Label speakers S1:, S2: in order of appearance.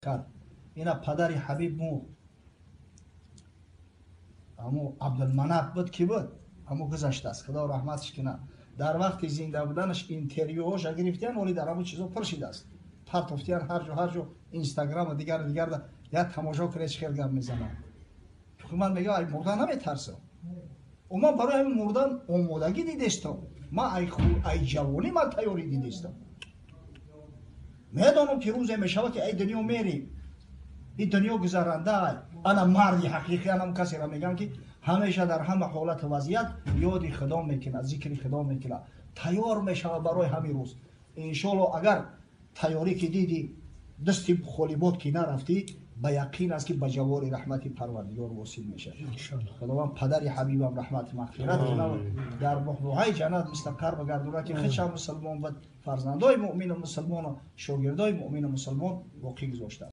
S1: کرد. اینا پدر حبیب مو همو عبدالمناب بود کی بود؟ همو گذشته است، خدا رحمتش کنه. در وقت زنده بودنش اینترویوهاش گرفتن ولی در همون چیزا پرشیده است، پرتوفتیان هر جو اینستاگرام و دیگر یا تماشا کنه چه خیلی گپ میزنه. تو من میگم ای مردن نمیترسم، و من برای همین مردن آمادگی دیدستم. من ای جوانی من تیاری دیدستم. میدانم که روز میشود که ای دنیا میری، این دنیا گذرنده. انا مردی حقیقی، انا کسی را میگم که همیشه در همه حالت وضعیت یاد خدا میکنه، ذکر خدا میکنه، تیار میشه برای همین روز. انشالله اگر تیاری که دیدی دستی خالی بود که نرفتی، به یقین است که به جوار رحمت پروردگار واصل میشه. خداوند پدر حبیبم رحمت مغفرت کنه، در بحبوحه جنت مستقر بگردونه که خودش مسلمان بود، فرزندای مؤمن و مسلمان و شاگردای مؤمن و مسلمان باقی گذاشته.